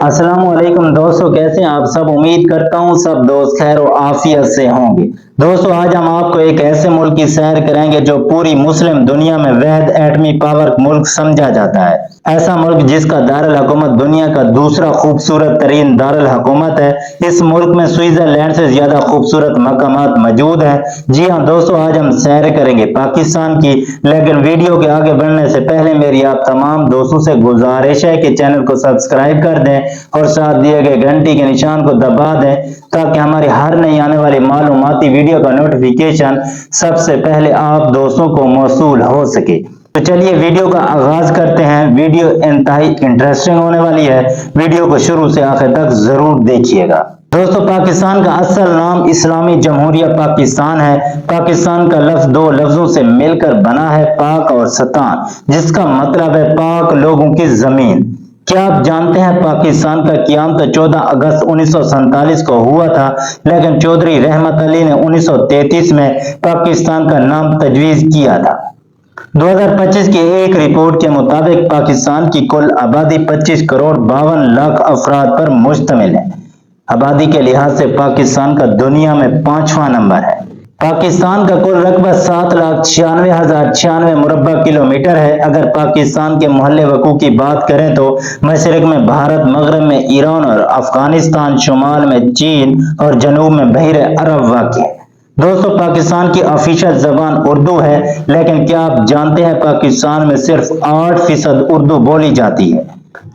अस्सलाम वालेकुम दोस्तों, कैसे हैं आप सब। उम्मीद करता हूँ सब दोस्त खैर और आफियत से होंगे। दोस्तों आज हम आपको एक ऐसे मुल्क की सैर करेंगे जो पूरी मुस्लिम दुनिया में वहद एटमी पावर मुल्क समझा जाता है। ऐसा मुल्क जिसका दारुल हुकूमत दुनिया का दूसरा खूबसूरत तरीन दारुल हुकूमत है। इस मुल्क में स्विट्जरलैंड से ज्यादा खूबसूरत मकामात मौजूद है। जी हाँ दोस्तों, आज हम सैर करेंगे पाकिस्तान की। लेकिन वीडियो के आगे बढ़ने से पहले मेरी आप तमाम दोस्तों से गुजारिश है कि चैनल को सब्सक्राइब कर दें और साथ दिए गए घंटी के निशान को दबा दें ताकि हमारी हर नई आने वाली मालूमाती वीडियो का नोटिफिकेशन सबसे पहले आप दोस्तों को मौसूल हो सके। तो चलिए वीडियो का आगाज करते हैं। वीडियो इंतहाई इंटरेस्टिंग होने वाली है। वीडियो को शुरू से आखिर तक जरूर देखिएगा। दोस्तों पाकिस्तान का असल नाम इस्लामी जमहूरिया पाकिस्तान है। पाकिस्तान का लफ्ज दो लफ्जों से मिलकर बना है, पाक और सतान, जिसका मतलब है पाक लोगों की जमीन। क्या आप जानते हैं पाकिस्तान का क़याम तो 14 अगस्त 1947 को हुआ था, लेकिन चौधरी रहमत अली ने 1933 में पाकिस्तान का नाम तजवीज किया था। 2025 की एक रिपोर्ट के मुताबिक पाकिस्तान की कुल आबादी 25 करोड़ 52 लाख अफराद पर मुश्तमिल है। आबादी के लिहाज से पाकिस्तान का दुनिया में 5वां नंबर है। पाकिस्तान का कुल रकबा 7,96,096 मुरब्बा किलोमीटर है। अगर पाकिस्तान के मोहल्ले वकू की बात करें तो मशरक में भारत, मगरब में ईरान और अफगानिस्तान, शुमाल में चीन और जनूब में बहरे अरब वाक़ है। दोस्तों पाकिस्तान की ऑफिशियल जबान उर्दू है, लेकिन क्या आप जानते हैं पाकिस्तान में सिर्फ 8% उर्दू बोली जाती है,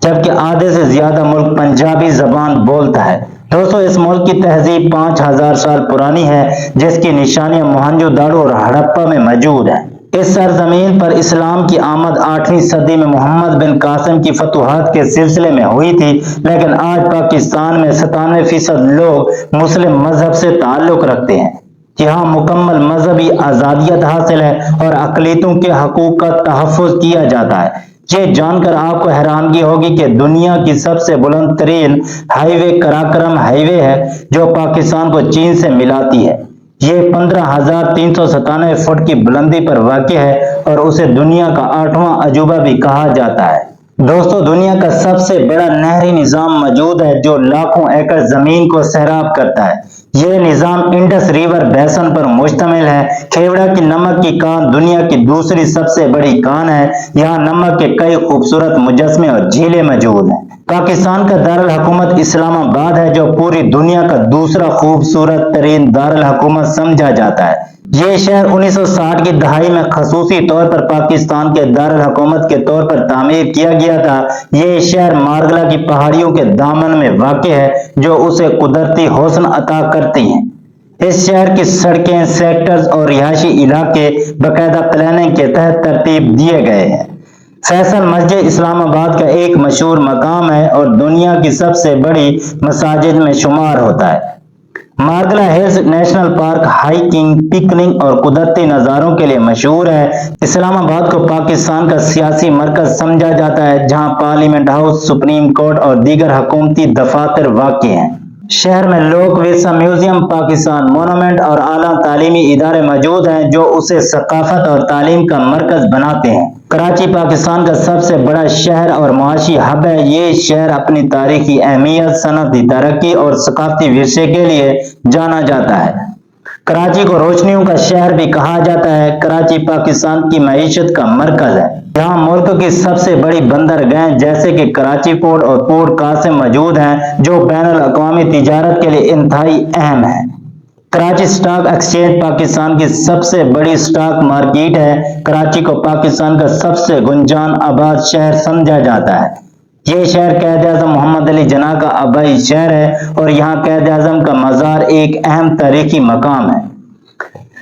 जबकि आधे से ज्यादा मुल्क पंजाबी जबान बोलता है। दोस्तों इस मुल्क की तहजीब 5000 साल पुरानी है, जिसकी निशानियां मोहनजोदाड़ो और हड़प्पा में मौजूद है। इस सरजमीन पर इस्लाम की आमद 8वीं सदी में मोहम्मद बिन कासिम की फतूहात के सिलसिले में हुई थी, लेकिन आज पाकिस्तान में 97% लोग मुस्लिम मजहब से ताल्लुक रखते हैं। यहाँ मुकम्मल मजहबी आजादियत हासिल है और अकलीतों के हकूक का तहफ़्फ़ुज़ किया जाता है। ये जानकर आपको हैरानगी होगी कि दुनिया की सबसे बुलंद तरीन हाईवे कराक्रम हाईवे है, जो पाकिस्तान को चीन से मिलाती है। ये 15,397 फुट की बुलंदी पर वाक़ है और उसे दुनिया का 8वां अजूबा भी कहा जाता है। दोस्तों दुनिया का सबसे बड़ा नहरी निज़ाम मौजूद है, जो लाखों एकड़ जमीन को सैराब करता है। यह निज़ाम इंडस रिवर बेसन पर मुश्तमिल है। खेवड़ा की नमक की कान दुनिया की दूसरी सबसे बड़ी कान है। यहाँ नमक के कई खूबसूरत मुजस्मे और झीलें मौजूद हैं। पाकिस्तान का दारुल हुकूमत इस्लामाबाद है, जो पूरी दुनिया का दूसरा खूबसूरत तरीन दारुल हुकूमत समझा जाता है। ये शहर 1960 की दहाई में खसूसी तौर पर पाकिस्तान के दारुल हुकूमत के तौर पर तामीर किया गया था। ये शहर मारगला की पहाड़ियों के दामन में वाक़ है, जो उसे कुदरती हुस्न अता करती हैं। इस शहर की सड़कें, सेक्टर्स और रिहायशी इलाके बाकायदा प्लानिंग के तहत तरतीब दिए गए हैं। फैसल मस्जिद इस्लामाबाद का एक मशहूर मकाम है और दुनिया की सबसे बड़ी मसाजिद में शुमार होता है। Margalla hills national park hiking, picnic और कुदरती नज़ारों के लिए मशहूर है। इस्लामाबाद को पाकिस्तान का सियासी मरकज समझा जाता है, जहां पार्लियामेंट हाउस, सुप्रीम कोर्ट और दीगर हुकूमती दफातर वाक़ हैं। शहर में लोक विरसा म्यूजियम, पाकिस्तान मोनूमेंट और आला तालीमी इदारे मौजूद हैं, जो उसे सकाफत और तालीम का मरकज बनाते हैं। कराची पाकिस्तान का सबसे बड़ा शहर और मुआशी हब है। ये शहर अपनी तारीखी अहमियत, सनअती तरक्की और सकाफती विरसे के लिए जाना जाता है। कराची को रोशनियों का शहर भी कहा जाता है। कराची पाकिस्तान की मईशत का मरकज है। यहाँ मुल्क की सबसे बड़ी बंदरगाहें जैसे कि कराची पोर्ट और पोर्ट कासिम मौजूद हैं, जो बैनुल अक़वामी तिजारत के लिए इंतहाई अहम है। कराची स्टॉक एक्सचेंज पाकिस्तान की सबसे बड़ी स्टॉक मार्केट है। कराची को पाकिस्तान का सबसे गुंजान आबाद शहर समझा जाता है। ये शहर कायद आज़म मोहम्मद अली जिन्ना का आबाई शहर है और यहाँ कायद आज़म का मज़ार एक अहम तारीखी मकाम है।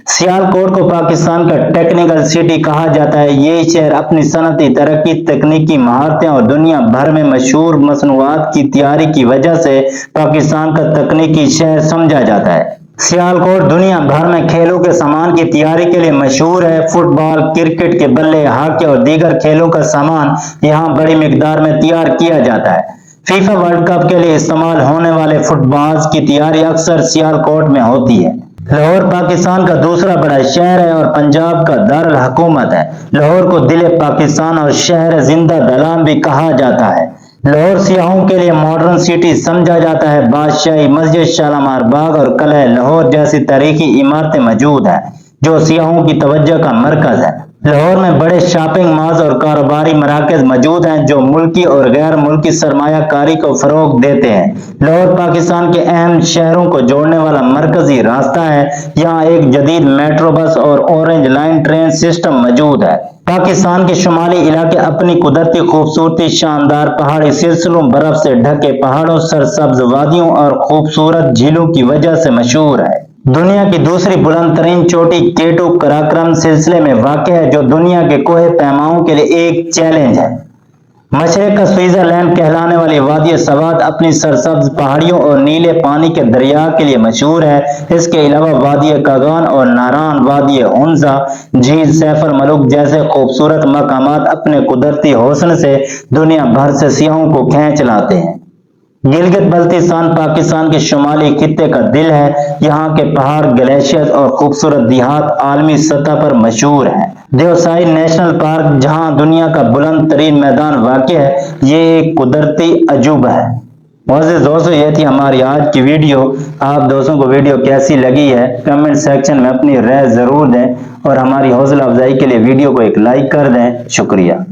सियालकोट को पाकिस्तान का टेक्निकल सिटी कहा जाता है। ये शहर अपनी सनअती तरक्की, तकनीकी महारतें और दुनिया भर में मशहूर मसनूआत की तैयारी की वजह से पाकिस्तान का तकनीकी शहर समझा जाता है। सियालकोट दुनिया भर में खेलों के सामान की तैयारी के लिए मशहूर है। फुटबॉल, क्रिकेट के बल्ले, हॉकी और दीगर खेलों का सामान यहाँ बड़ी मिकदार में तैयार किया जाता है। फीफा वर्ल्ड कप के लिए इस्तेमाल होने वाले फुटबॉल की तैयारी अक्सर सियालकोट में होती है। लाहौर पाकिस्तान का दूसरा बड़ा शहर है और पंजाब का दारुल हुकूमत है। लाहौर को दिल पाकिस्तान और शहर जिंदा दलान भी कहा जाता है। लाहौर सियाहों के लिए मॉडर्न सिटी समझा जाता है। बादशाही मस्जिद, शालीमार बाग और किला लाहौर जैसी तारीखी इमारतें मौजूद हैं जो सियाहों की तवज्जो का मरकज है। लाहौर में बड़े शॉपिंग मॉल्स और कारोबारी मराकज मौजूद हैं जो मुल्की और गैर मुल्की सरमायाकारी को फरोग देते हैं। लाहौर पाकिस्तान के अहम शहरों को जोड़ने वाला मरकजी रास्ता है। यहाँ एक जदीद मेट्रो बस और ऑरेंज लाइन ट्रेन सिस्टम मौजूद है। पाकिस्तान के शुमाली इलाके अपनी कुदरती खूबसूरती, शानदार पहाड़ी सिलसिलों, बर्फ से ढके पहाड़ों, सरसब्ज वादियों और खूबसूरत झीलों की वजह से मशहूर है। दुनिया की दूसरी बुलंद तरीन चोटी केटू कराक्रम सिलसिले में वाक़ है जो दुनिया के कोहे पैमाओं के लिए एक चैलेंज है। मशरक का स्विट्जरलैंड कहलाने वाली वादी सवात अपनी सरसब्ज पहाड़ियों और नीले पानी के दरिया के लिए मशहूर है। इसके अलावा वादी कागान और नारान, वादी हुंजा, झील सैफर मलुक जैसे खूबसूरत मकामात अपने कुदरती हुस्न से दुनिया भर से सियाहों को खींच लाते हैं। गिलगित बल्तिस्तान पाकिस्तान के शुमाली खित्ते का दिल है। यहाँ के पहाड़, ग्लेशियर और खूबसूरत देहात आलमी सतह पर मशहूर हैं। देवसाई नेशनल पार्क जहाँ दुनिया का बुलंद तरीन मैदान वाक़ है, ये एक कुदरती अजूबा है। मुअज़्ज़िज़ दोस्तों, ये थी हमारी आज की वीडियो। आप दोस्तों को वीडियो कैसी लगी है कमेंट सेक्शन में अपनी राय जरूर दें और हमारी हौसला अफजाई के लिए वीडियो को एक लाइक कर दें। शुक्रिया।